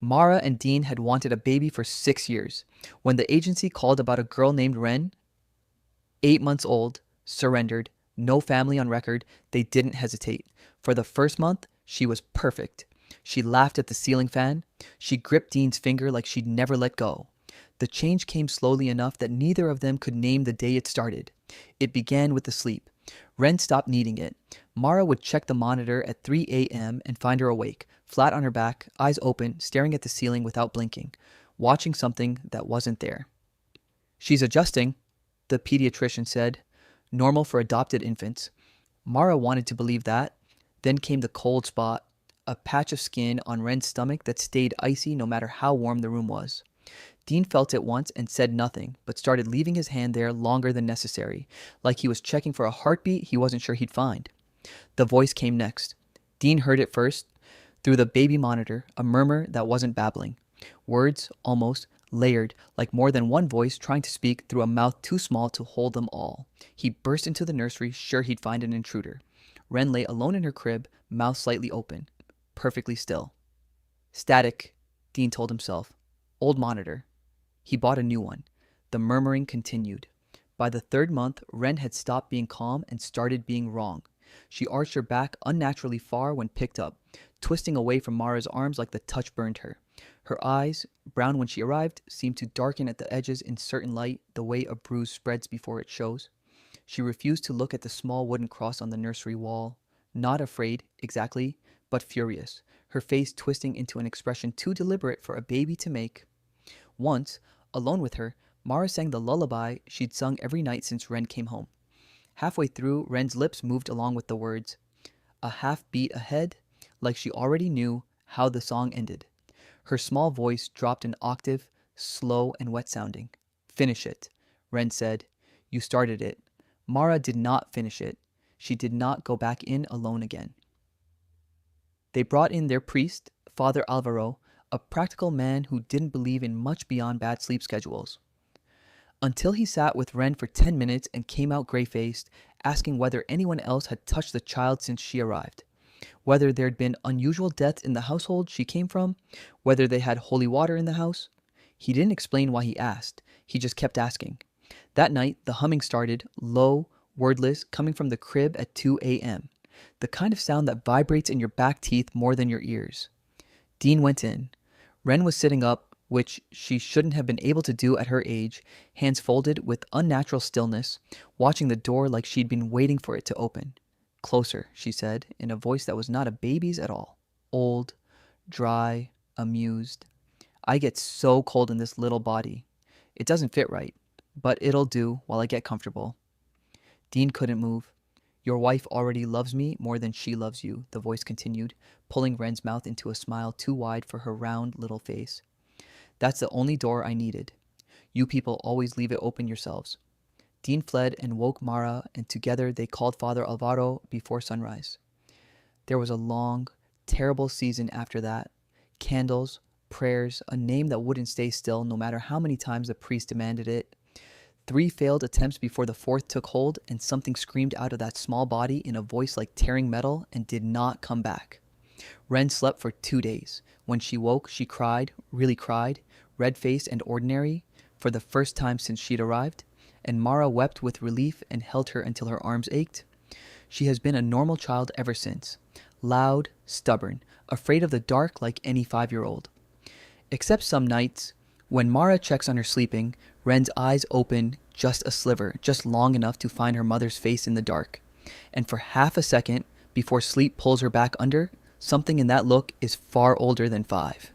Mara and Dean had wanted a baby for 6 years. When the agency called about a girl named Ren, 8 months old, surrendered, no family on record, they didn't hesitate. For the first month, she was perfect. She laughed at the ceiling fan. She gripped Dean's finger like she'd never let go. The change came slowly enough that neither of them could name the day it started. It began with the sleep. Ren stopped needing it. Mara would check the monitor at 3 a.m. and find her awake, flat on her back, eyes open, staring at the ceiling without blinking, watching something that wasn't there. "She's adjusting," the pediatrician said. "Normal for adopted infants." Mara wanted to believe that. Then came the cold spot, a patch of skin on Ren's stomach that stayed icy no matter how warm the room was. Dean felt it once and said nothing, but started leaving his hand there longer than necessary, like he was checking for a heartbeat he wasn't sure he'd find. The voice came next. Dean heard it first, through the baby monitor, a murmur that wasn't babbling. Words, almost, layered, like more than one voice trying to speak through a mouth too small to hold them all. He burst into the nursery, sure he'd find an intruder. Ren lay alone in her crib, mouth slightly open, perfectly still. Static, Dean told himself. Old monitor. He bought a new one. The murmuring continued. By the third month, Ren had stopped being calm and started being wrong. She arched her back unnaturally far when picked up, twisting away from Mara's arms like the touch burned her. Her eyes, brown when she arrived, seemed to darken at the edges in certain light, the way a bruise spreads before it shows. She refused to look at the small wooden cross on the nursery wall. Not afraid, exactly, but furious, her face twisting into an expression too deliberate for a baby to make. Once, alone with her, Mara sang the lullaby she'd sung every night since Ren came home. Halfway through, Ren's lips moved along with the words, a half beat ahead, like she already knew how the song ended. Her small voice dropped an octave, slow and wet sounding. "Finish it," Ren said. "You started it." Mara did not finish it. She did not go back in alone again. They brought in their priest, Father Alvaro, a practical man who didn't believe in much beyond bad sleep schedules. Until he sat with Ren for 10 minutes and came out gray-faced, asking whether anyone else had touched the child since she arrived, whether there'd been unusual deaths in the household she came from, whether they had holy water in the house. He didn't explain why he asked. He just kept asking. That night, the humming started, low, wordless, coming from the crib at 2 a.m., the kind of sound that vibrates in your back teeth more than your ears. Dean went in. Ren was sitting up, which she shouldn't have been able to do at her age, hands folded with unnatural stillness, watching the door like she'd been waiting for it to open. "Closer," she said, in a voice that was not a baby's at all. Old, dry, amused. "I get so cold in this little body. It doesn't fit right, but it'll do while I get comfortable." Dean couldn't move. "Your wife already loves me more than she loves you," the voice continued, pulling Ren's mouth into a smile too wide for her round little face. "That's the only door I needed. You people always leave it open yourselves." Dean fled and woke Mara, and together they called Father Alvaro before sunrise. There was a long, terrible season after that. Candles, prayers, a name that wouldn't stay still no matter how many times the priest demanded it. 3 failed attempts before the 4th took hold, and something screamed out of that small body in a voice like tearing metal and did not come back. Ren slept for 2 days. When she woke, she cried, really cried, red-faced and ordinary, for the first time since she'd arrived, and Mara wept with relief and held her until her arms ached. She has been a normal child ever since. Loud, stubborn, afraid of the dark like any 5-year-old. Except some nights, when Mara checks on her sleeping, Ren's eyes open just a sliver, just long enough to find her mother's face in the dark. And for half a second, before sleep pulls her back under, something in that look is far older than 5.